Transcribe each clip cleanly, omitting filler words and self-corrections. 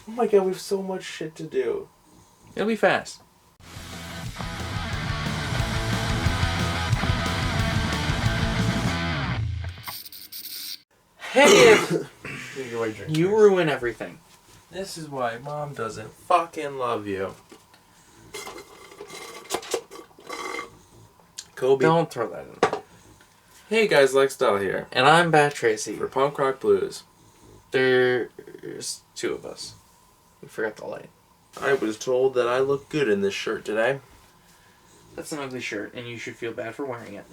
Oh my god, we have so much shit to do. It'll be fast. Hey! You ruin everything. This is why Mom doesn't fucking love you. Kobe. Don't throw that in. Hey guys, Lexdell here. And I'm Bat Tracy. For Punk Rock Blues. There's two of us. We forgot the light. I was told that I look good in this shirt today. That's an ugly shirt, and you should feel bad for wearing it.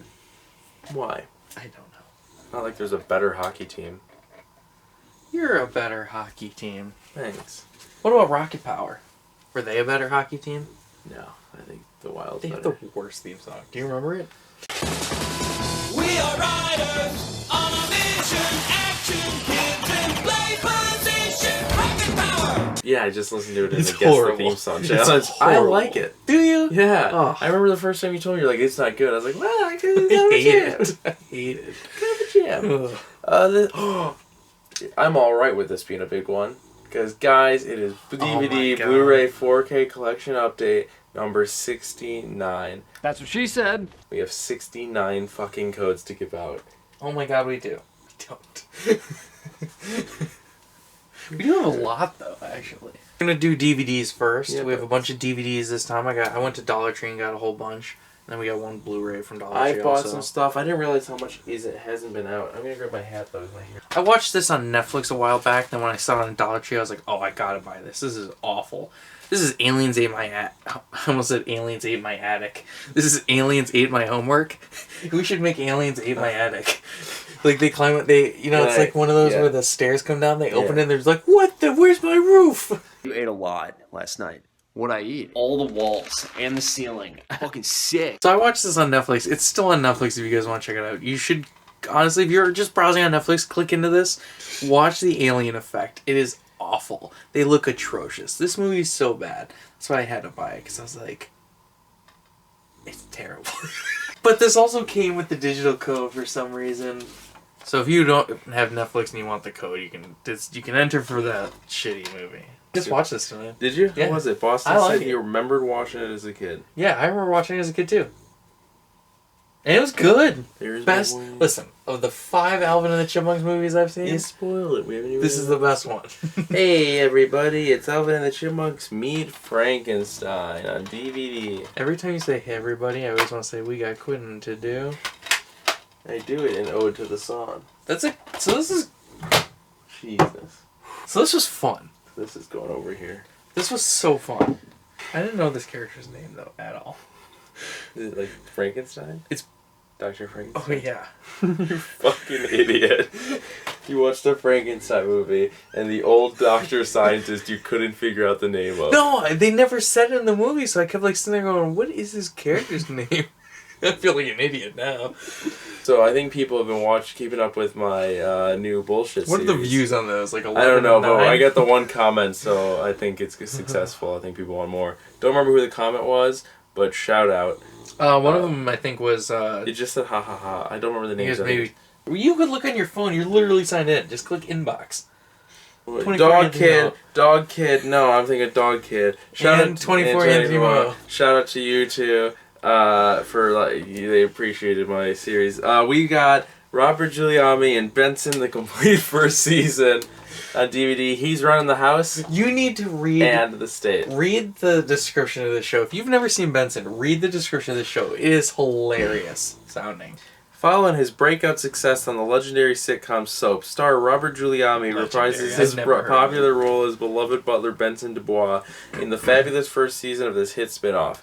Why? I don't know. Not like there's a better hockey team. You're a better hockey team. Thanks. What about Rocket Power? Were they a better hockey team? No, I think the Wild's They better. have the worst theme song. Do you remember it? We are riders on a mission, action, kids in play position, rocket power! Yeah, I just listened to it in It's the Guess the horrible. Theme Song It's challenge. I horrible. like it. Do you? Yeah. Oh. I remember the first time you told me, you're like, it's not good. I was like, well, I could I have hate jam. it. I hate it. Kind of a jam. I'm alright with this being a big one. Because, guys, it is DVD, God. Blu-ray, 4K collection update number 69. That's what she said. We have 69 fucking codes to give out. Oh my god, we do. We don't. We do have a lot, though, actually. We're gonna do DVDs first. Yeah, we have a bunch of DVDs this time. I went to Dollar Tree and got a whole bunch. And then we got one Blu-ray from Dollar Tree I bought also. some stuff. I didn't realize how much hasn't been out. I'm gonna grab my hat though. I watched this on Netflix a while back. Then when I saw it on Dollar Tree, I was like, oh, I gotta buy this. This is awful. This is Aliens Ate My I almost said Aliens Ate My Attic. This is Aliens Ate My Homework. We should make Aliens Ate My Attic. Like they climb it, it's like one of those where the stairs come down, they open it, and there's like, where's my roof? You ate a lot last night. What'd I eat? All the walls and the ceiling. Fucking sick. So I watched this on Netflix. It's still on Netflix if you guys want to check it out. You should, honestly, if you're just browsing on Netflix, click into this, watch The Alien Effect. It is awful. They look atrocious. This movie is so bad. That's why I had to buy it, because I was like, it's terrible. But this also came with the digital code for some reason. So if you don't have Netflix and you want the code, you can enter for that shitty movie. Just watch this tonight. Did you? Yeah. How was it? Boston I like said it. you remembered watching it as a kid. Yeah, I remember watching it as a kid too. And it was good. There's Best. my way. Listen, of the 5 Alvin and the Chipmunks movies I've seen, You spoiled it. We haven't even this is the best one. Hey everybody, it's Alvin and the Chipmunks Meet Frankenstein on DVD. Every time you say "Hey everybody," I always want to say "We got quitting to do." I do it in Ode to the Song. That's it. So this Jesus. was fun. This is going over here. This was so fun. I didn't know this character's name though at all. Is it like Frankenstein? It's- Dr. Oh Frankenstein. yeah. You fucking idiot. You watched the Frankenstein movie and the old doctor scientist you couldn't figure out the name of. No, they never said it in the movie, so I kept like sitting there going, "What is this character's name?" I feel like an idiot now. So I think people have been keeping up with my new bullshit What are the series. views on those? Like 11 I don't know, and but 9? I got the one comment, so I think it's successful. I think people want more. Don't remember who the comment was, but shout out. One of them I think was. It just said ha ha ha. I don't remember the names. Maybe. You could look on your phone. You're literally signed in. Just click inbox. 24 Dog Anthony Kid, Mo. Dog Kid. No, I'm thinking Dog Kid. Shout And out to 24 Anthony Mo. Shout out to you two for they appreciated my series. We got Robert Giuliani and Benson, the complete first season on DVD. He's running the house You need to read and the state. read the description of the show. If you've never seen Benson, read the description of the show. It is hilarious sounding. Following his breakout success on the legendary sitcom Soap, star Robert Giuliani reprises I've his never heard of popular role as beloved butler Benson Dubois in the fabulous first season of this hit spin-off.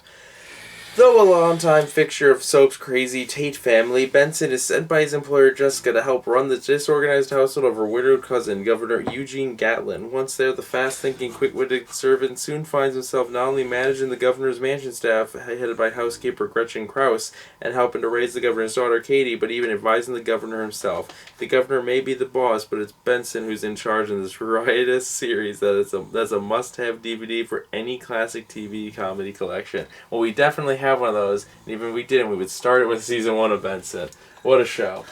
Though a longtime fixture of Soap's crazy Tate family, Benson is sent by his employer Jessica to help run the disorganized household of her widowed cousin, Governor Eugene Gatlin. Once there, the fast-thinking, quick-witted servant soon finds himself not only managing the governor's mansion staff, headed by housekeeper Gretchen Krause, and helping to raise the governor's daughter Katie, but even advising the governor himself. The governor may be the boss, but it's Benson who's in charge in this riotous series that's a must-have DVD for any classic TV comedy collection. Well, we definitely have one of those, and even if we didn't, we would start it with season 1 of Benson. What a show.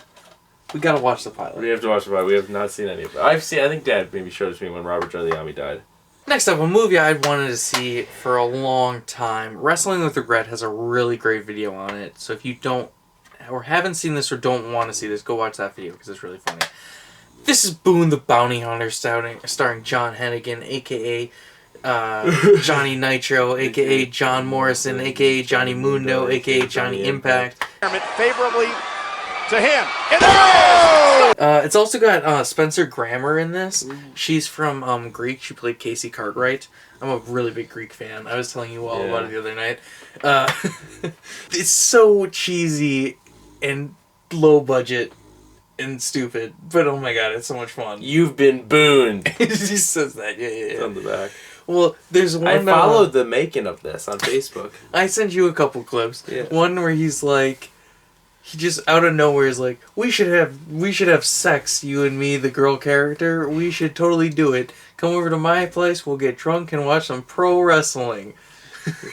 We gotta watch the pilot. We have to watch it, but we have not seen any of it. I think Dad maybe showed it to me when Robert Giuliani died. Next up, a movie I'd wanted to see for a long time. Wrestling with Regret has a really great video on it. So if you don't or haven't seen this or don't want to see this, go watch that video because it's really funny. This is Boone the Bounty Hunter starring John Hennigan, a.k.a. Johnny Nitro, a.k.a. John Morrison, a.k.a. Johnny Mundo, a.k.a. Johnny Impact. Favorably to him. It's also got Spencer Grammer in this. She's from Greek. She played Casey Cartwright. I'm a really big Greek fan. I was telling you all about it the other night. It's so cheesy and low budget and stupid, but oh my god, it's so much fun. You've been Boone. He says that, yeah. It's on the back. Well, there's one. I followed the making of this on Facebook. I sent you a couple clips. Yeah. One where he's like, he just out of nowhere is like, we should have sex, you and me, the girl character. We should totally do it. Come over to my place. We'll get drunk and watch some pro wrestling.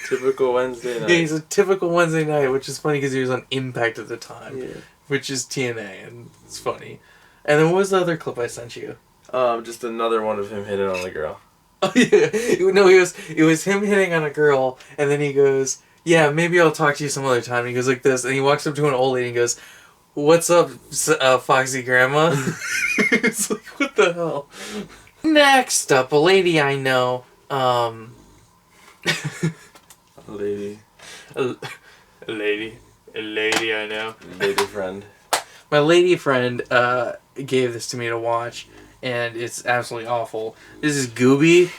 Typical Wednesday night. Yeah, he's a typical Wednesday night, which is funny because he was on Impact at the time, which is TNA, and it's funny. And then what was the other clip I sent you? Just another one of him hitting on the girl. Oh yeah, no, it was him hitting on a girl, and then he goes, "Yeah, maybe I'll talk to you some other time." And he goes like this, and he walks up to an old lady and goes, "What's up, Foxy Grandma?" It's like, what the hell? Next up, a lady I know. A lady. A lady I know. Lady friend. My lady friend gave this to me to watch, and it's absolutely awful. This is Gooby.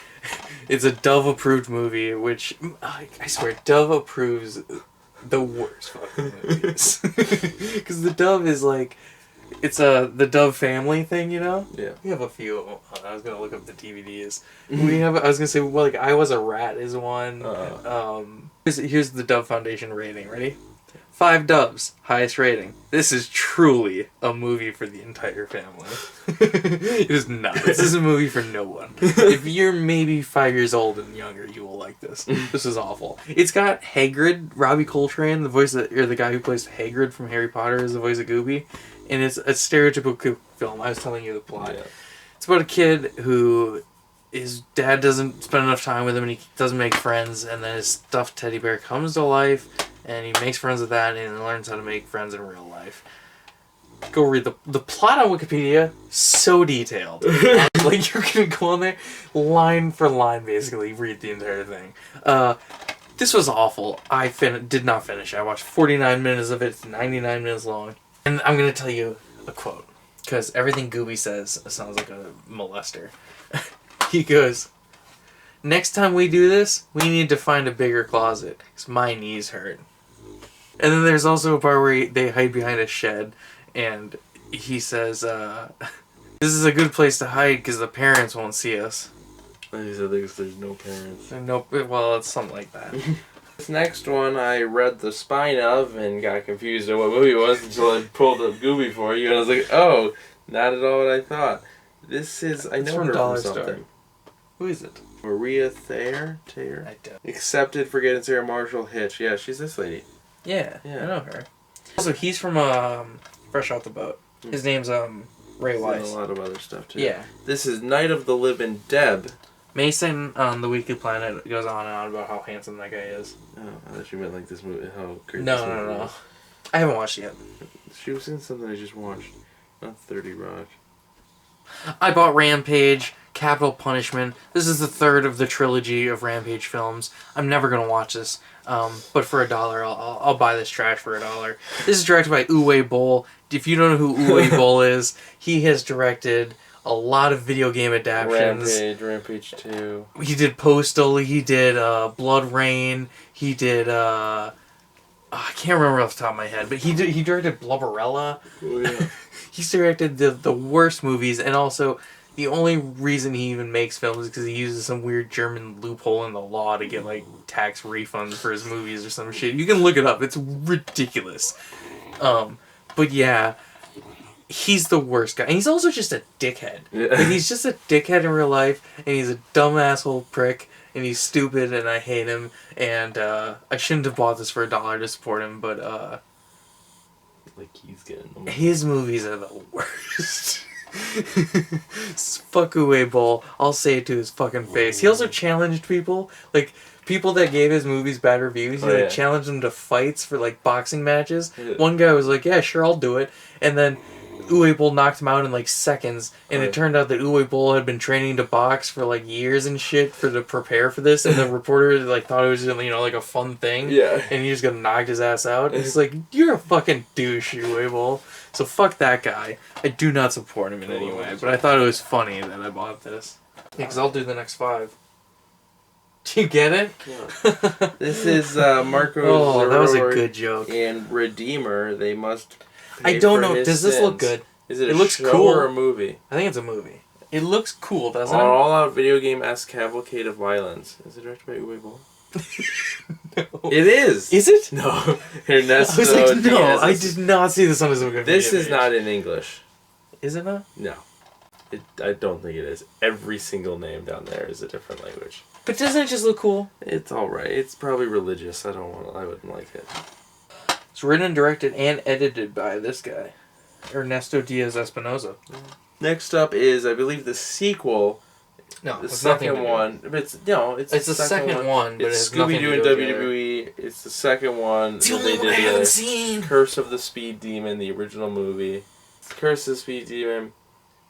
It's a Dove approved movie, which I swear Dove approves the worst fucking movies. Because the Dove is like, it's the Dove family thing, you know? Yeah. We have a few. I was gonna look up the DVDs. I was gonna say, well, like I Was a Rat is one. Here's the Dove Foundation rating. Ready? 5 doves, highest rating. This is truly a movie for the entire family. It is not. This is a movie for no one. If you're maybe 5 years old and younger, you will like this. This is awful. It's got Hagrid, Robbie Coltrane, the guy who plays Hagrid from Harry Potter, is the voice of Gooby, and it's a stereotypical film. I was telling you the plot. Yeah. It's about a kid who his dad doesn't spend enough time with him, and he doesn't make friends, and then his stuffed teddy bear comes to life. And he makes friends with that, and he learns how to make friends in real life. Go read the plot on Wikipedia. So detailed. Like, you can go on there, line for line, basically, read the entire thing. This was awful. I did not finish. I watched 49 minutes of it. It's 99 minutes long. And I'm going to tell you a quote, because everything Gooby says sounds like a molester. He goes, "Next time we do this, we need to find a bigger closet, because my knees hurt." And then there's also a part where they hide behind a shed, and he says, "This is a good place to hide because the parents won't see us." He said there's no parents. Well, it's something like that. This next one I read the spine of and got confused at what movie it was until I pulled up Gooby for you, and I was like, oh, not at all what I thought. This is, I know from her Dollar from Store. something. Who is it? Maria Thayer? I don't. Accepted for getting Sarah Marshall Hitch. Yeah, she's this lady. Yeah, I know her. Also, he's from Fresh Out the Boat. His name's Ray Wise. A lot of other stuff too. Yeah. This is Night of the Living Deb. Mason on the Weekly Planet goes on and on about how handsome that guy is. Oh, I thought you meant like this movie. How great No, this movie was. I haven't watched it yet. She was in something I just watched. Not 30 Rock. I bought Rampage, Capital Punishment. This is the third of the trilogy of Rampage films. I'm never going to watch this, but for $1, I'll buy this trash for $1. This is directed by Uwe Boll. If you don't know who Uwe Boll is, he has directed a lot of video game adaptations. Rampage 2. He did Postal, he did Blood Rain, he did... I can't remember off the top of my head, but he directed Blubberella. Oh, yeah. He's directed the worst movies, and also the only reason he even makes films is because he uses some weird German loophole in the law to get like tax refunds for his movies or some shit. You can look it up. It's ridiculous. But yeah, he's the worst guy. And he's also just a dickhead. Yeah. Like, he's just a dickhead in real life, and he's a dumb asshole prick, and he's stupid, and I hate him, and I shouldn't have bought this for $1 to support him, but like he's getting them. his movies are the worst. Fuck Uwe Boll. I'll say it to his fucking face. He also challenged people, like people that gave his movies bad reviews. He like challenged them to fights for like boxing matches. Yeah. One guy was like, "Yeah, sure, I'll do it," and then Uwe Boll knocked him out in like seconds. And it turned out that Uwe Boll had been training to box for like years and shit to prepare for this. And the reporter like thought it was like a fun thing. Yeah. And he just got knocked his ass out. It's like, you're a fucking douche, Uwe Boll. So fuck that guy. I do not support him in any way, but I thought it was funny that I bought this. Yeah, because I'll do the next 5. Do you get it? Yeah. This is Marco. Oh, that was a good joke. And Redeemer, they must. Pay I don't for know. his Does this sins. look good? Is it? It A looks show cool. or a movie? I think it's a movie. It looks cool, doesn't An it? all-out video game-esque cavalcade of violence. Is it directed by Uwe Boll? No. It is. Is it? No. Ernesto I was like, no, Diaz. I did not see this on his Wikipedia This is page. not in English. Is it not? No. I don't think it is. Every single name down there is a different language. But doesn't it just look cool? It's alright. It's probably religious. I wouldn't like it. It's written, directed, and edited by this guy, Ernesto Diaz Espinosa. Next up is, I believe, the sequel. No, The it's nothing to second do. one. But it's It's the second one, but it's it has nothing Scooby-Doo to and do with WWE. It's the second one. It's the that only they one I did haven't together. seen. Curse of the Speed Demon, the original movie. Curse of the Speed Demon,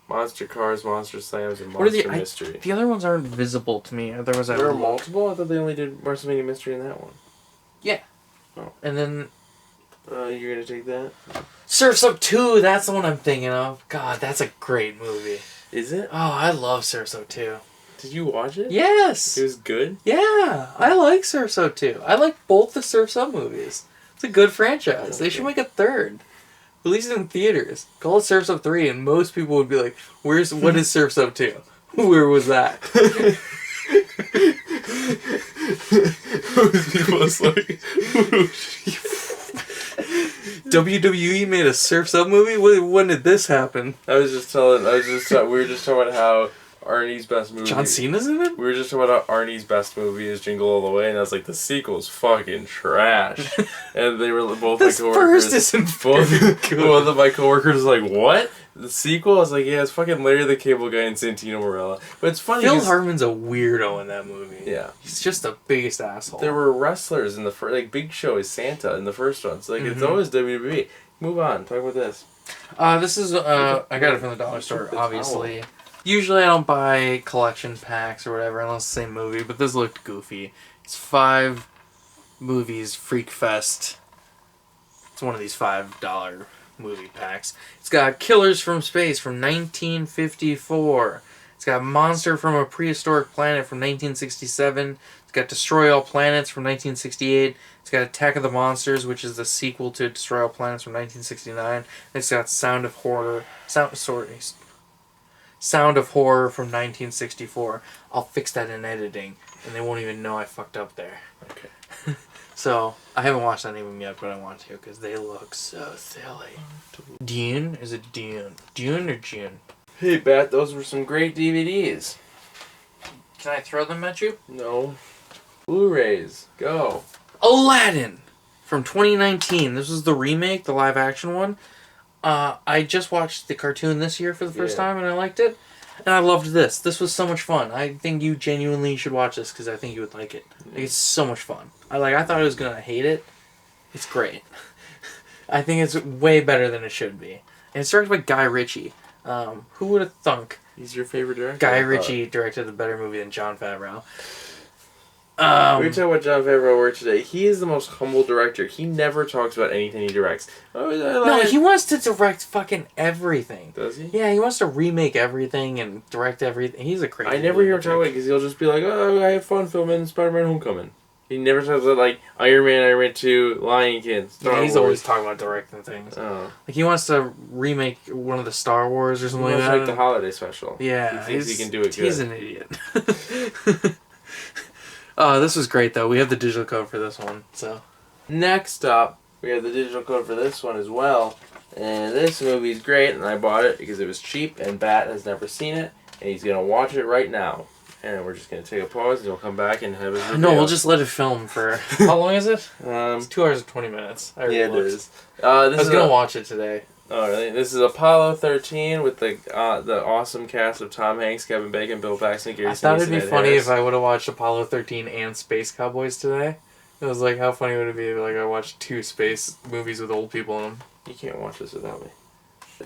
Monster Cars, Monster Slams, and What are Monster the Mystery. The other ones aren't visible to me. There was There were multiple? I thought they only did WrestleMania Mystery in that one. Yeah. Oh. And then You're gonna take that? Surf's Up 2, that's the one I'm thinking of. God, that's a great movie. Is it? Oh, I love Surf's Up 2. Did you watch it? Yes! It was good? Yeah, I like Surf's Up 2. I like both the Surf's Up movies. It's a good franchise. They should make a third. Release it in theaters. Call it Surf's Up 3 and most people would be like, what is Surf's Up 2? Where was that? People was like, WWE made a Surf's Up movie? When did this happen? we were just talking about how Arnie's best movie. John Cena's in it? We were just talking about how Arnie's best movie is Jingle All the Way, and I was like, the sequel's fucking trash. And they were both This my coworkers. first isn't both, very good. both of my coworkers were like, what? The sequel? I was like, yeah, it's fucking Larry the Cable Guy and Santino Marella. But it's funny. Phil 'cause- Hartman's a weirdo in that movie. Yeah. He's just the biggest asshole. There were wrestlers in the first, like Big Show is Santa in the first one. So like it's always WWE. Move on. Talk about this. This is, I got it from the dollar store, obviously. Usually I don't buy collection packs or whatever unless it's the same movie, but this looked goofy. It's 5 movies, Freak Fest. It's one of these $5 movie packs. It's got Killers from Space from 1954. It's got Monster from a Prehistoric Planet from 1967. It's got Destroy All Planets from 1968. It's got Attack of the Monsters, which is the sequel to Destroy All Planets from 1969. And it's got Sound of Horror from 1964. I'll fix that in editing, and they won't even know I fucked up there. Okay. So, I haven't watched any of them yet, but I want to, because they look so silly. Dune? Is it Dune? Dune or June? Hey, Bat, those were some great DVDs. Can I throw them at you? No. Blu-rays. Go. Aladdin! From 2019. This was the remake, the live action one. I just watched the cartoon this year for the first time, and I liked it. And I loved this. This was so much fun. I think you genuinely should watch this, because I think you would like it. Like, it's so much fun. I thought I was going to hate it. It's great. I think it's way better than it should be. And it's directed by Guy Ritchie. Who would have thunk He's your favorite director? Guy Ritchie directed a better movie than Jon Favreau? We were talking about Jon Favreau work today. He is the most humble director. He never talks about anything he directs. No, he wants to direct fucking everything. Does he? Yeah, he wants to remake everything and direct everything. He's a crazy I never hear him talk about lunatic. it because he'll just be like, oh, I had fun filming Spider-Man Homecoming. He never talks about like Iron Man 2, Lion King, Star Yeah, he's Wars. always talking about directing things. Oh. Like he wants to remake one of the Star Wars or something He like wants that. like the holiday special. Yeah, He thinks he can do it good. He's an idiot. This was great though. We have the digital code for this one, so. Next up, we have the digital code for this one as well. And this movie's great, and I bought it because it was cheap, and Bat has never seen it, and he's going to watch it right now. And we're just going to take a pause, and he'll come back and have his review. No, we'll just let it film for. How long is it? It's 2 hours and 20 minutes. I already yeah, it looked. is. I was gonna watch it today. Oh, really? This is Apollo 13 with the awesome cast of Tom Hanks, Kevin Bacon, Bill Paxton, Gary Sinise, I thought it'd be and Ed funny Harris. if I would have watched Apollo 13 and Space Cowboys today. It was like, how funny would it be if like I watched 2 space movies with old people in them? You can't watch this without me.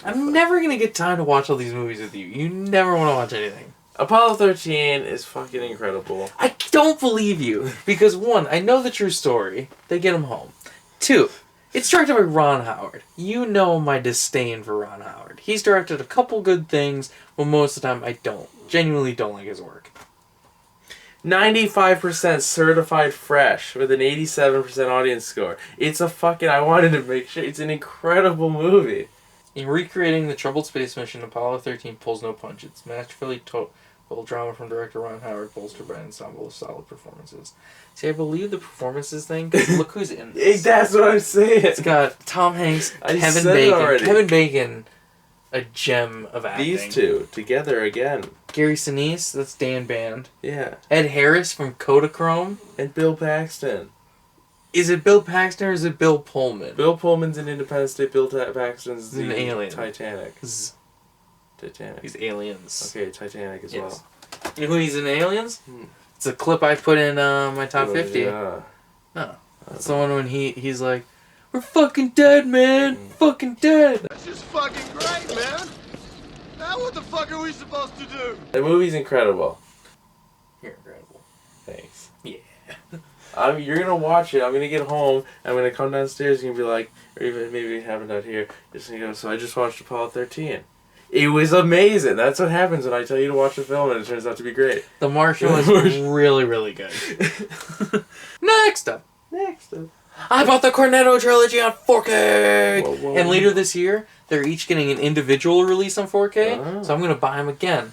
I'm never gonna get time to watch all these movies with you. You never want to watch anything. Apollo 13 is fucking incredible. I don't believe you. Because 1, I know the true story. They get him home. 2, it's directed by Ron Howard. You know my disdain for Ron Howard. He's directed a couple good things, but most of the time I genuinely don't like his work. 95% certified fresh with an 87% audience score. It's a fucking... I wanted to make sure. It's an incredible movie. In recreating the troubled space mission, Apollo 13 pulls no punches. Masterfully told drama from director Ron Howard, bolstered by an ensemble of solid performances. See, I believe the performances thing, because look who's in this. That's what I'm saying. It's got Tom Hanks, I Kevin said it Bacon. already. Kevin Bacon, a gem of acting. These two together again. Gary Sinise, that's Dan Band. Yeah. Ed Harris from Kodachrome. And Bill Paxton. Is it Bill Paxton or is it Bill Pullman? Bill Pullman's in Independence Day. Bill Paxton's He's an alien. Titanic. Z- Titanic. He's Aliens. Okay, Titanic as Yes. well. You know who he's in Aliens? It's a clip I put in my top 50. Yeah. No. It's the one when he's like, we're fucking dead, man. Fucking dead. That's just fucking great, man. Now what the fuck are we supposed to do? The movie's incredible. You're incredible. Thanks. Yeah. You're gonna watch it. I'm gonna get home. I'm gonna come downstairs. You're gonna be like, or even maybe have it out here. Just gonna go. So I just watched Apollo 13. It was amazing. That's what happens when I tell you to watch a film and it turns out to be great. The Martian was really, really good. Next up. I bought the Cornetto Trilogy on 4K! Whoa, whoa. And later this year, they're each getting an individual release on 4K, Oh. so I'm going to buy them again.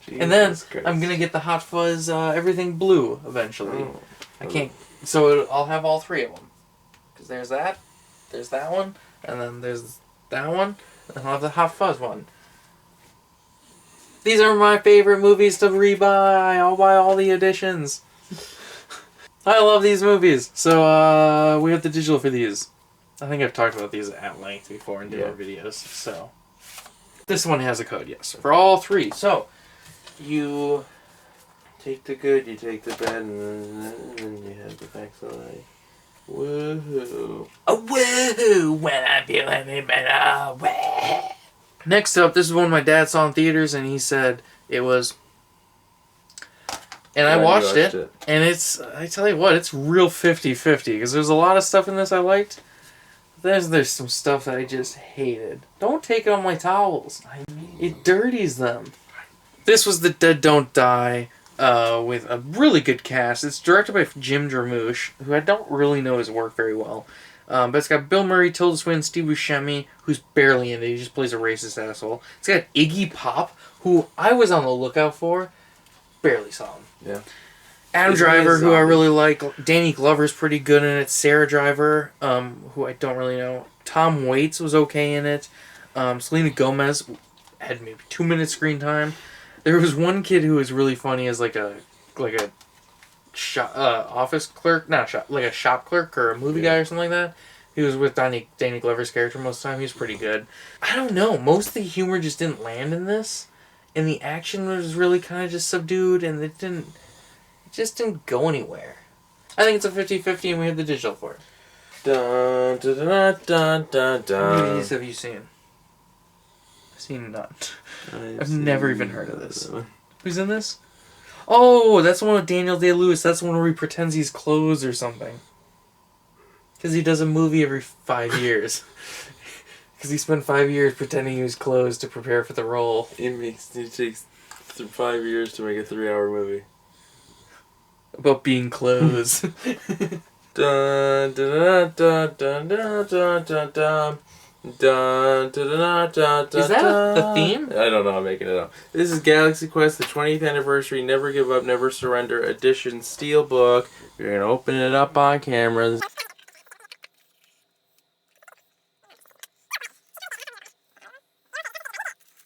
Jesus And then Christ. I'm going to get the Hot Fuzz Everything Blue eventually. Oh. I can't... So I'll have all 3 of them. Because there's that one, and then there's that one, and I'll have the Hot Fuzz one. These are my favorite movies to rebuy. I'll buy all the editions. I love these movies. So, we have the digital for these. I think I've talked about these at length before in different videos. So, this one has a code, yes. For all 3. So, you Take the good, you take the bad, and then you have the backstory. Woohoo. a woohoo when I feel any better. Wah. Next up, this is one my dad saw in theaters, and he said it was... And I Glad you watched it, it. and it's... I tell you what, it's real 50-50, because there's a lot of stuff in this I liked. There's some stuff that I just hated. Don't take it on my towels. It dirties them. This was The Dead Don't Die, with a really good cast. It's directed by Jim Jarmusch, who I don't really know his work very well. But it's got Bill Murray, Tilda Swinton, Steve Buscemi, who's barely in it. He just plays a racist asshole. It's got Iggy Pop, who I was on the lookout for. Barely saw him. Yeah. Adam He's a Driver, nice who I zombie. really like. Danny Glover's pretty good in it. Sarah Driver, who I don't really know. Tom Waits was okay in it. Selena Gomez had maybe 2 minutes screen time. There was one kid who was really funny as like a office clerk, like a shop clerk or a movie guy or something like that. He was with Danny Glover's character most of the time. He was pretty good. I don't know. Most of the humor just didn't land in this, and the action was really kind of just subdued, and it just didn't go anywhere. I think it's a 50-50, and we have the digital for it. Dun, dun, dun, dun, dun, How many of dun. these have you seen? I've seen none. I've never even heard of this. Who's in this? Oh, that's the one with Daniel Day-Lewis. That's the one where he pretends he's closed or something. Because he does a movie every 5 years. Because he spent 5 years pretending he was closed to prepare for the role. It takes 5 years to make a 3-hour movie. About being closed. Dun, dun, dun, dun, dun, dun, dun, dun. Dun, dun, dun, dun, dun, Is that the dun. theme? I don't know, I'm making it up. This is Galaxy Quest, the 20th anniversary, Never Give Up, Never Surrender edition steelbook. You're gonna open it up on camera.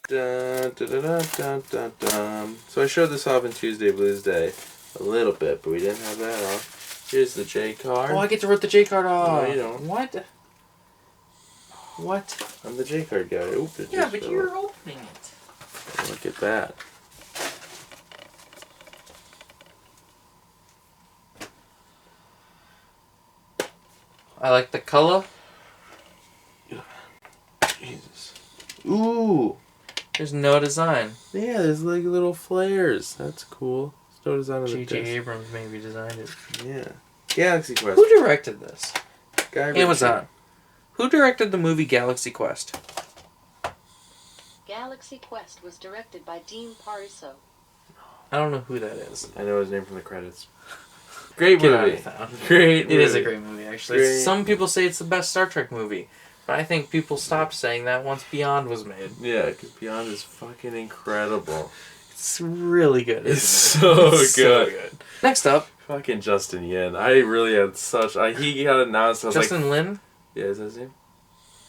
Dun, dun, dun, dun, dun, dun, dun. So I showed this off on Tuesday Blues Day. A little bit, but we didn't have that off. Here's the J card. Oh, I get to rip the J card off. No, you don't. What? What? I'm the J card guy. Oop, it Yeah, just but fell. you're opening it. Look at that. I like the color. Jesus. Ooh. There's no design. Yeah, there's like little flares. That's cool. There's no design on the J.J. disc. Abrams maybe designed it. Yeah. Galaxy Quest. Who directed this? Guy Ritchie. Amazon. Who directed the movie Galaxy Quest? Galaxy Quest was directed by Dean Pariso. I don't know who that is. I know his name from the credits. Great Get out movie. of town. Great movie. It is a great movie, actually. Great. Some people say it's the best Star Trek movie, but I think people stopped saying that once Beyond was made. Yeah, because Beyond is fucking incredible. It's really good. It's isn't so it? It's good. Next up, Fucking Justin Yin. I really had such... he got announced. I was Justin like... Lin. Yeah, is that his name?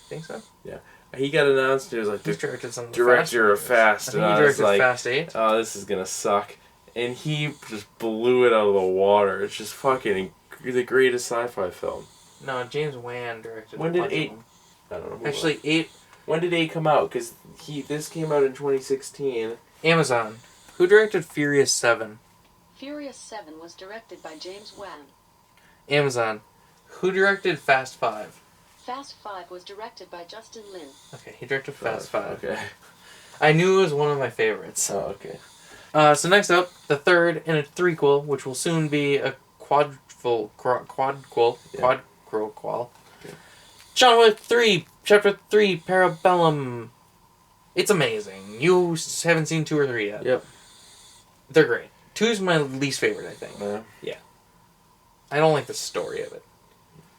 Think so? Yeah. He got announced. He was like He's the directed some director of Fast. I think and he I was directed like, Fast 8. oh, this is going to suck. And he just blew it out of the water. It's just fucking the greatest sci-fi film. No, James Wan directed. When a did bunch of 8? them. I don't know. Who Actually, was. 8. When did 8 come out? Because this came out in 2016. Amazon. Who directed Furious 7? Furious 7 was directed by James Wan. Amazon. Who directed Fast 5? Fast 5 was directed by Justin Lin. Okay, he directed Fast 5. Okay. I knew it was one of my favorites. Oh, okay. So next up, the third in a threequel, which will soon be a quadquel. Yeah. Yeah. John Wick 3, Chapter 3, Parabellum. It's amazing. You haven't seen 2 or 3 yet. Yep. They're great. 2's my least favorite, I think. Yeah. I don't like the story of it.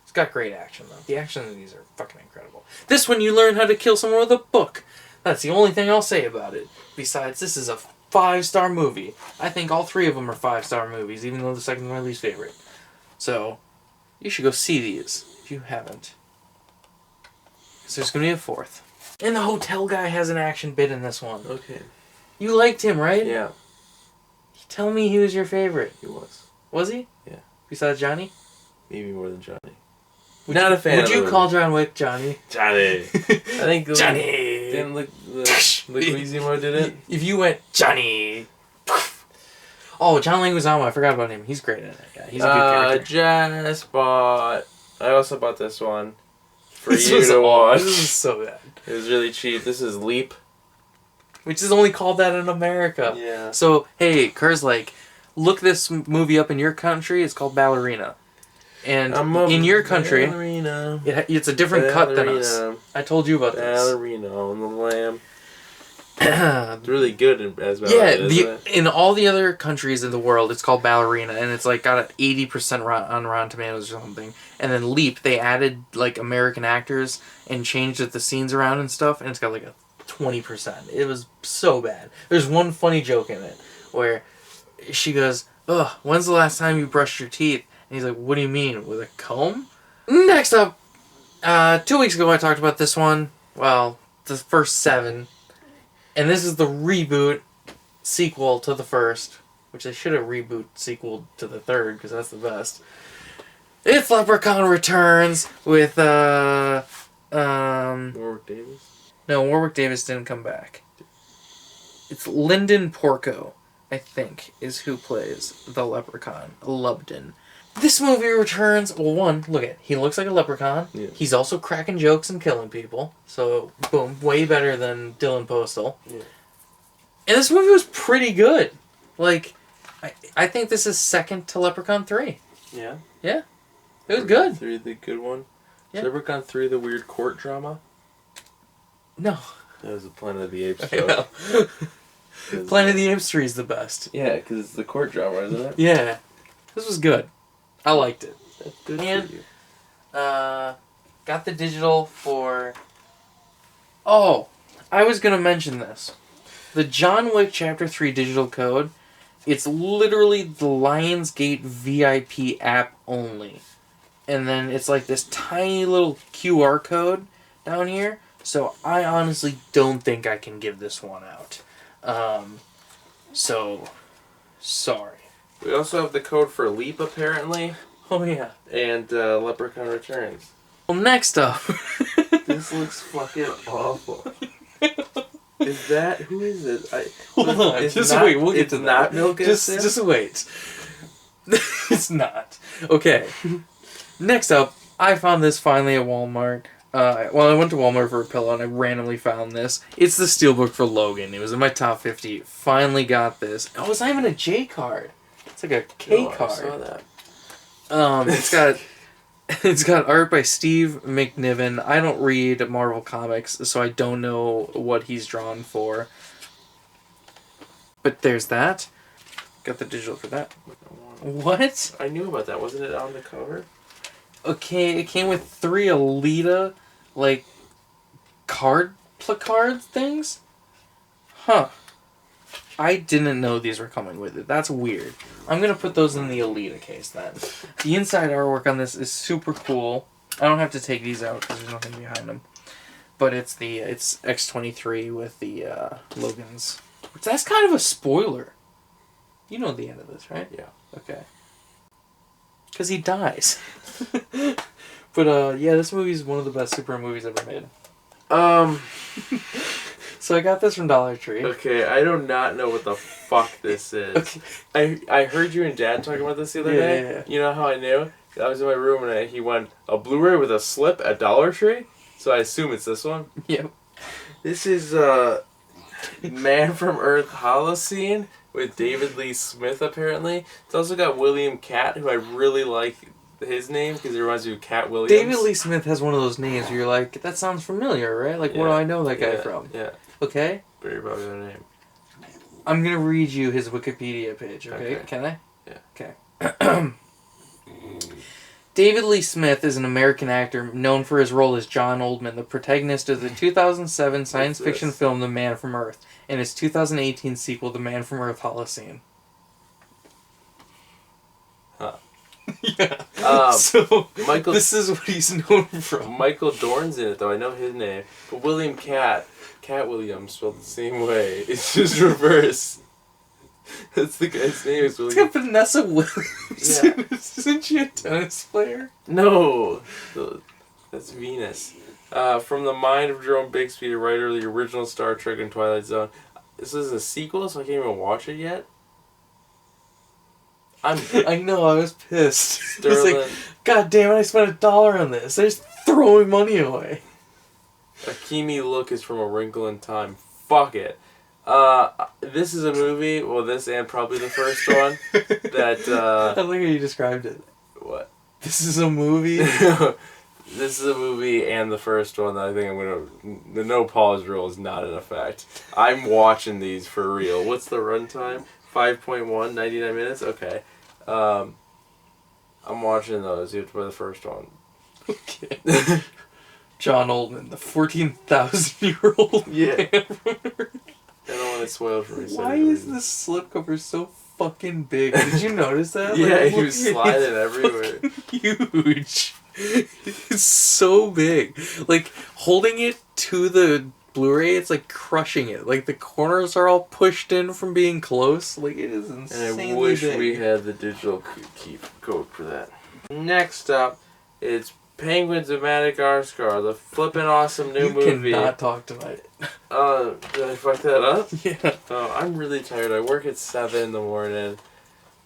It's got great action, though. The action of these are fucking incredible. This one, you learn how to kill someone with a book. That's the only thing I'll say about it. Besides, this is a 5-star movie. I think all 3 of them are 5-star movies, even though the second is my least favorite. So, you should go see these, if you haven't. Because there's going to be a 4th. And the hotel guy has an action bit in this one. Okay. You liked him, right? Yeah, Tell me he was your favorite. he was. Was he? Yeah. Besides Johnny? Maybe more than Johnny. Would Not you, a fan Would of you the call movie. John Wick Johnny? Johnny. I think Johnny. Didn't Leguizamo did it? If you went Johnny. Oh, John Leguizamo. I forgot about him. He's great in it. Yeah, he's a good character. Just bought. I also bought this one for This you was to awful. watch. This is so bad. It was really cheap. This is Leap. Which is only called that in America. Yeah. So, hey, Kerr's like, look this movie up in your country. It's called Ballerina. And in your country, Ballerina. it's a different cut than us. Ballerina. I told you about this. Ballerina on the lamb. It's really good as well. Yeah, isn't it? in all the other countries in the world, it's called Ballerina, and it's like got an 80% on Rotten Tomatoes or something. And then Leap, they added like American actors and changed the scenes around and stuff, and it's got like a 20%. It was so bad. There's one funny joke in it where she goes, "Ugh, when's the last time you brushed your teeth?" And he's like, "What do you mean, with a comb?" Next up, 2 weeks ago I talked about this one. Well, the first 7. And this is the reboot sequel to the first, which they should have reboot sequel to the third, because that's the best. It's Leprechaun Returns with, Warwick Davis. no, Warwick Davis didn't come back. It's Lyndon Porco, I think, is who plays the Leprechaun, Lubden. This movie returns, well, one, look at, he looks like a leprechaun. Yeah. He's also cracking jokes and killing people. So, boom, way better than Dylan Postal. Yeah. And this movie was pretty good. Like, I think this is second to Leprechaun 3. Yeah. Yeah. It was good. 3, the good one. Yeah. Has Leprechaun 3 the weird court drama? No. That was the Planet of the Apes Okay, joke. well. Planet of the Apes 3 is the best. Yeah, because it's the court drama, isn't it? Yeah. This was good. I liked it. That's good And- for you. Got the digital for... Oh, I was going to mention this. The John Wick Chapter 3 digital code, it's literally the Lionsgate VIP app only. And then it's like this tiny little QR code down here. So I honestly don't think I can give this one out. So, sorry. We also have the code for Leap, apparently, Oh yeah. and Leprechaun Returns. Well, next up... This looks fucking awful. Is that who is it? Hold on, it's just not, wait. We'll get to it's that. not Milk and Sim? Just wait. It's not. Okay. Next up, I found this finally at Walmart. I went to Walmart for a pillow and I randomly found this. It's the Steelbook for Logan. It was in my top 50. Finally got this. Oh, it's not even a J card. It's like a K card. I saw that. It's got art by Steve McNiven. I don't read Marvel comics, so I don't know what he's drawn for. But there's that. Got the digital for that. What? I knew about that. Wasn't it on the cover? Okay, it came with 3 Alita, like, card things? Huh. I didn't know these were coming with it. That's weird. I'm going to put those in the Alita case then. The inside artwork on this is super cool. I don't have to take these out because there's nothing behind them. But it's X-23 with the Logan's. That's kind of a spoiler. You know the end of this, right? Yeah. Okay. Because he dies. But yeah, this movie is one of the best superhero movies ever made. So I got this from Dollar Tree. Okay, I do not know what the fuck this is. Okay. I heard you and Dad talking about this the other day. Yeah. You know how I knew? I was in my room and he went, a Blu-ray with a slip at Dollar Tree? So I assume it's this one. Yep. This is Man from Earth Holocene with David Lee Smith apparently. It's also got William Catt, who I really like his name because it reminds me of Cat Williams. David Lee Smith has one of those names where you're like, that sounds familiar, right? Like, where do I know that guy from? Yeah. Okay? Very popular name. I'm going to read you his Wikipedia page, okay? Okay. Can I? Yeah. Okay. David Lee Smith is an American actor known for his role as John Oldman, the protagonist of the 2007 science fiction film The Man from Earth, and his 2018 sequel, The Man from Earth Holocene. Huh. Yeah. So, Michael, this is what he's known from. Michael Dorn's in it, though. I know his name. But William Cat Williams, spelled the same way. It's just reverse. That's the guy's name is It's William. got Vanessa Williams. Yeah. Isn't she a tennis player? No, that's Venus. From the mind of Jerome Bixby, the writer of the original Star Trek and Twilight Zone. This is a sequel, so I can't even watch it yet. I know, I was pissed. I was Sterling. like, God damn it, I spent $1 on this. They're just throwing money away. Akimi Look is from A Wrinkle in Time. Fuck it. This is a movie, well, this and probably the first one, that, I like how you described it. what? This is a movie? This is a movie and the first one that I think I'm gonna... The no pause rule is not in effect. I'm watching these for real. What's the runtime? 5.1, 99 minutes? Okay. I'm watching those. You have to play the first one. Okay. John Oldman, the 14,000-year-old Yeah. man from Earth. I don't want it spoiled for me. so Why I don't is read it. this slipcover so fucking big? Did you notice that? Yeah, Like, he was look, sliding it's everywhere. fucking huge. It's so big. Like, holding it to the Blu-ray, it's like crushing it. Like, the corners are all pushed in from being close. Like, it is insanely And I wish big. we had the digital keep code for that. Next up, it's Penguins of Madagascar, the flippin' awesome new movie. You cannot talk tonight. Did I fuck that up? Yeah. Oh, I'm really tired. I work at 7 in the morning.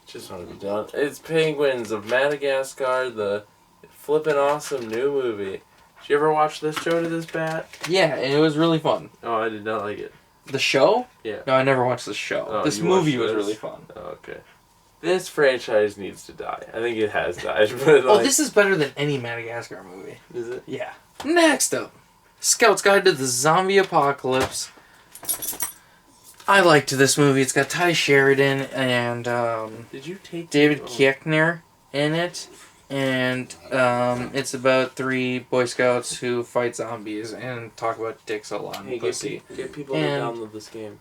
Just want to be done. It's Penguins of Madagascar, the flippin' awesome new movie. Did you ever watch this show to this bat? Yeah, and it was really fun. Oh, I did not like it. The show? Yeah. No, I never watched the show. Oh, this you movie watched was this? really fun. Oh, okay. This franchise needs to die. I think it has died. But Oh, like, this is better than any Madagascar movie. is it? Yeah. Next up, Scout's Guide to the Zombie Apocalypse. I liked this movie. It's got Ty Sheridan and Did you take David oh. Koechner in it. And it's about 3 Boy Scouts who fight zombies and talk about dicks a lot and Hey, pussy. get people And- to download this game.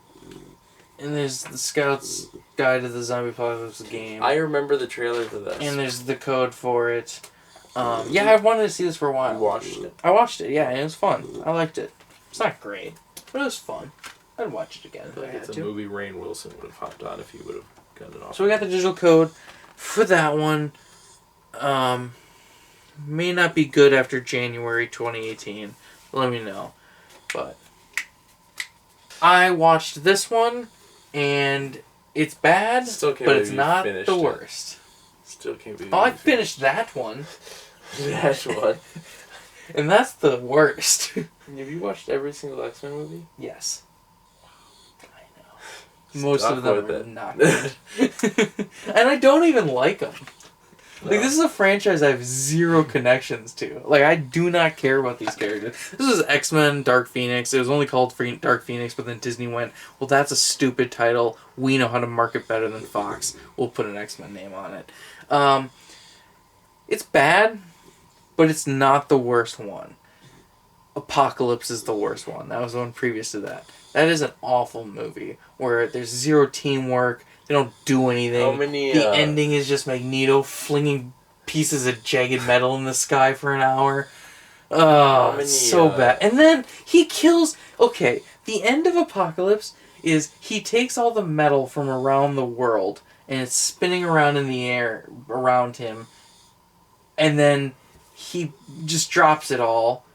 And there's the Scout's Guide to the Zombie Apocalypse game. I remember the trailer for this. And there's the code for it. Yeah, I've wanted to see this for a while. You watched it? I watched it, yeah, and it was fun. I liked it. It's not great, but it was fun. I'd watch it again I if feel I like had it's a to. movie Rainn Wilson would have hopped on if he would have gotten it off. So we got the digital code for that one. May not be good after January 2018, let me know. But I watched this one, and it's bad, Still can't but it's believe you not finished the it. worst. Still can't be. Oh, I finished that one, that one. and that's the worst. Have you watched every single X-Men movie? Yes. I know. Most Stop of them with are it. not good. And I don't even like them. Like, this is a franchise I have zero connections to. Like, I do not care about these characters. This was X-Men Dark Phoenix. It was only called Dark Phoenix, but then Disney went, well, that's a stupid title. We know how to market better than Fox. We'll put an X-Men name on it. It's bad, but it's not the worst one. Apocalypse is the worst one. That was the one previous to that. That is an awful movie where there's zero teamwork. They don't do anything. How many, the ending is just Magneto flinging pieces of jagged metal in the sky for an hour. Oh, it's so bad. And then he kills... Okay, the end of Apocalypse is he takes all the metal from around the world and it's spinning around in the air around him. And then he just drops it all.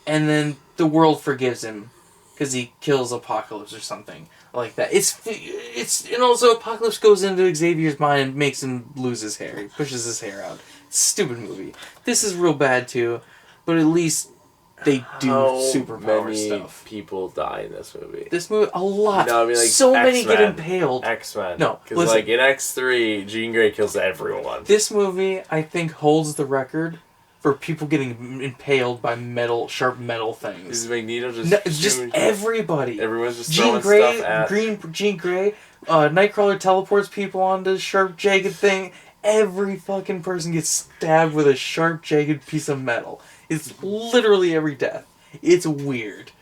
And then the world forgives him because he kills Apocalypse or something like that. And also Apocalypse goes into Xavier's mind and makes him lose his hair. He pushes his hair out. Stupid movie. This is real bad too, but at least they do superpower stuff. People die in this movie? This movie, a lot. No, I mean, like, so many X-Men. get impaled. X-Men. No, because listen. like in X3, Jean Grey kills everyone. This movie, I think, holds the record for people getting impaled by sharp metal things. Is Magneto just... No, it's just everybody. Everyone's just Jean throwing Grey, stuff at... Jean Grey, Nightcrawler teleports people onto the sharp, jagged thing. Every fucking person gets stabbed with a sharp, jagged piece of metal. It's literally every death. It's weird.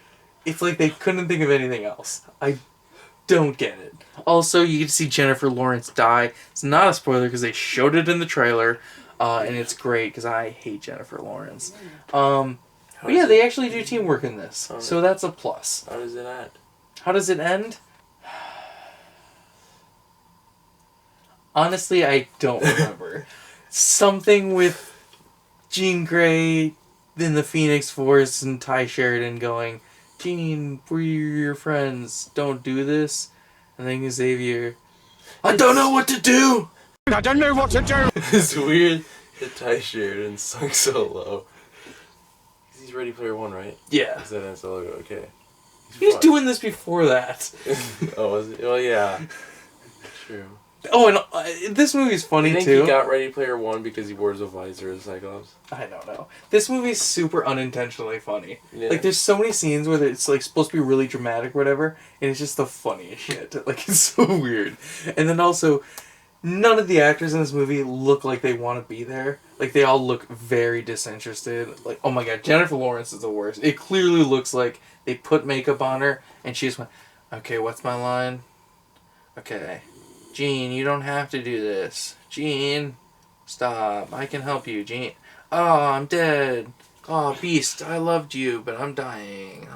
It's like they couldn't think of anything else. I don't get it. Also, you get to see Jennifer Lawrence die. It's not a spoiler because they showed it in the trailer. And it's great because I hate Jennifer Lawrence. But yeah, they actually do teamwork in this. So that's a plus. How does it end? How does it end? Honestly, I don't remember. Something with Jean Grey in the Phoenix Force and Ty Sheridan going, Jean, we're your friends. Don't do this. And then Xavier, I don't know what to do! I don't know what to do! It's weird that Ty Sheridan sung so low. He's Ready Player One, right? Yeah. Is that his logo? Okay. He was doing this before that. Oh, was it? Well, yeah. True. Oh, and this movie's funny, You think too. he got Ready Player One because he wears a visor as Cyclops? I don't know. This movie's super unintentionally funny. Yeah. Like, there's so many scenes where it's, like, supposed to be really dramatic or whatever, and it's just the funniest shit. Like, it's so weird. And then also, none of the actors in this movie look like they want to be there. Like, they all look very disinterested. Like, oh my god, Jennifer Lawrence is the worst. It clearly looks like they put makeup on her, and she just went, okay, what's my line? Okay. Jean, you don't have to do this. Jean, stop. I can help you, Jean. Oh, I'm dead. Oh, Beast, I loved you, but I'm dying.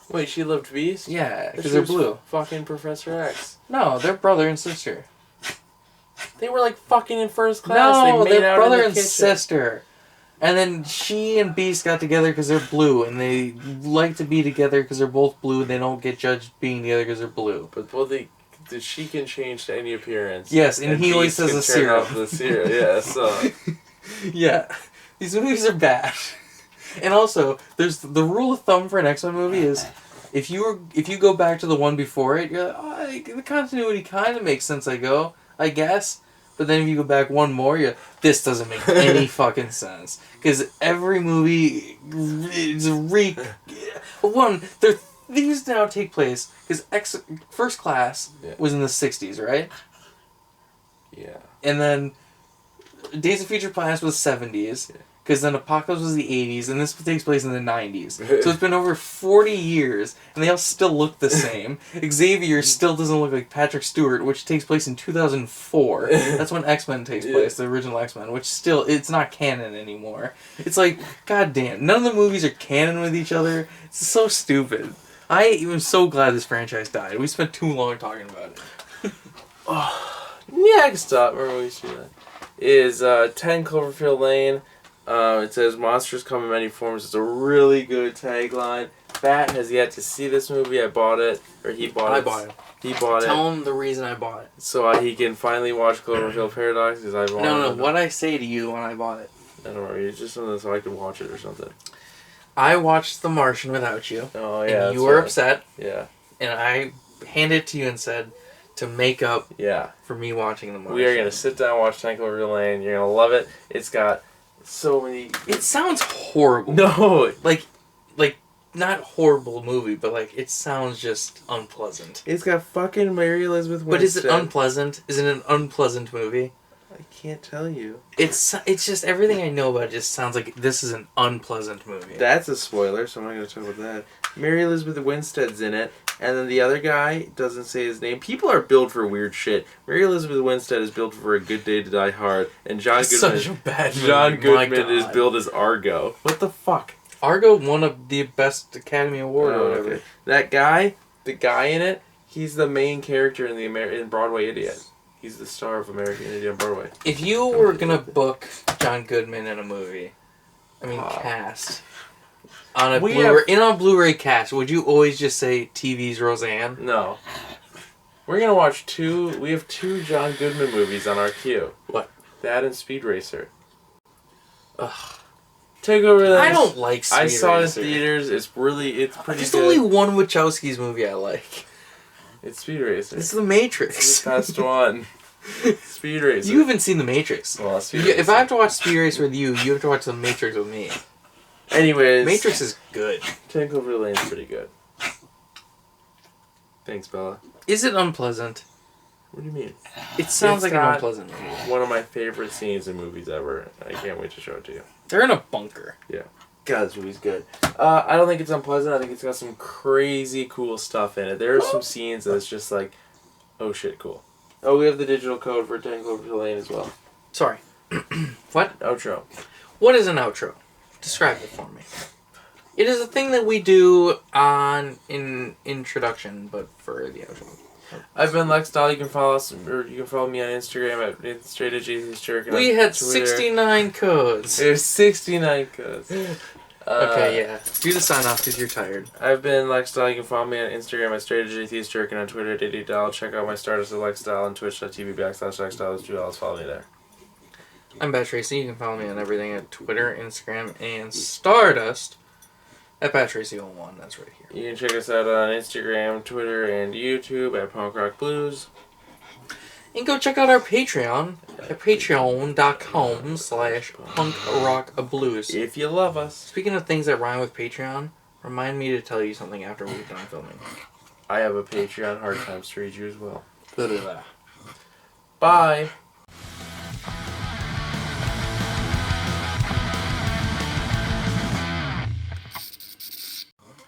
Wait, she loved Beast? Yeah, She because they're was blue. Fucking Professor X. No, they're brother and sister. They were like fucking in first class. No, they made they're out brother in the and kitchen. sister. And then she and Beast got together because they're blue, and they like to be together because they're both blue, and they don't get judged being together because they're blue. But she can change to any appearance. Yes, and he always Beast says can a turn serum. off the serum. Yeah, so... Yeah, these movies are bad. And also, there's the rule of thumb for an X-Men movie is if you go back to the one before it, you're like, oh, the continuity kind of makes sense. I guess. But then if you go back one more, this doesn't make any fucking sense because every movie is these now take place because First Class was in the 60s, right? Yeah. And then Days of Future Past was 70s. Because then Apocalypse was the 80s, and this takes place in the 90s. So it's been over 40 years, and they all still look the same. Xavier still doesn't look like Patrick Stewart, which takes place in 2004. That's when X-Men takes place, the original X-Men, which still, it's not canon anymore. It's like, goddamn, none of the movies are canon with each other. It's so stupid. I am so glad this franchise died. We spent too long talking about it. Yeah, I can stop. Remember we see that. Is 10 Cloverfield Lane. It says monsters come in many forms. It's a really good tagline. Bat has yet to see this movie. I bought it, or he bought it. I bought it. He bought it. Tell him the reason I bought it. So he can finally watch Cloverfield Paradox because I've wanted. No. What I say to you when I bought it. I don't know. It's just something so I could watch it or something. I watched The Martian without you. Oh yeah. And you were upset. Yeah. And I handed it to you and said to make up Yeah. for me watching The Martian. We are gonna sit down and watch Cloverfield Lane. You're gonna love it. It's got so many. It sounds horrible. No. Like not horrible movie, but like it sounds just unpleasant. It's got fucking Mary Elizabeth Winstead. But is it unpleasant? Is it an unpleasant movie? I can't tell you. It's just everything I know about it just sounds like this is an unpleasant movie. That's a spoiler, so I'm not gonna talk about that. Mary Elizabeth Winstead's in it, and then the other guy doesn't say his name. People are billed for weird shit. Mary Elizabeth Winstead is billed for A Good Day to Die Hard, and John Goodman. Such a bad movie. John My Goodman is God. billed as Argo. What the fuck? Argo won the best Academy Award or whatever. Okay. That guy, the guy in it, he's the main character in in Broadway Idiot. He's the star of American Idiot on Broadway. If you were gonna book John Goodman in a movie, cast on a Blu-ray cast, would you always just say TV's Roseanne? No. We're gonna watch we have two John Goodman movies on our queue. What? That and Speed Racer. Ugh. Take over that. I don't like Speed I saw it in Racer. theaters. It's pretty There's good. only one Wachowski's movie I like. It's Speed Racer. It's The It's Matrix. the best one. Speed Racer. You haven't seen The Matrix. Well, Speed If Racer. I have to watch Speed Racer with you, you have to watch The Matrix with me. Anyways. Matrix is good. Cloverfield Lane's pretty good. Thanks, Bella. Is it unpleasant? What do you mean? It sounds It's like an not- unpleasant movie. One of my favorite scenes in movies ever. I can't wait to show it to you. They're in a bunker. Yeah. God, this movie's good. I don't think it's unpleasant. I think it's got some crazy cool stuff in it. There are some scenes that's just like, oh shit, cool. Oh, we have the digital code for 10 Cloverfield Lane as well. Sorry. What? Outro. What is an outro? Describe it for me. It is a thing that we do in introduction, but for the outro. I've been Lex Dahl. You can follow us, or you can follow me on Instagram at Straight to Jesus Jerk. and We on had Twitter. 69 codes. There's 69 codes. Okay, yeah. Do the sign off because you're tired. I've been Lex Dahl. You can follow me on Instagram at Straight to Jesus Jerk and on Twitter at DDDahl. Check out my Stardust at Lex Dahl and Twitch.tv/LexDahl. Those $2. Follow me there. I'm Bat Tracy. You can follow me on everything at Twitter, Instagram, and Stardust at Bat Tracy01. That's right here. You can check us out on Instagram, Twitter, and YouTube at Punk Rock Blues. And go check out our Patreon at patreon.com/punkrockblues. If you love us. Speaking of things that rhyme with Patreon, remind me to tell you something after we've done filming. I have a Patreon. Hard times to read you as well. Blah. Bye.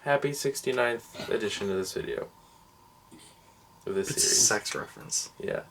Happy 69th edition of this video. Of this It's a series. sex reference. Yeah.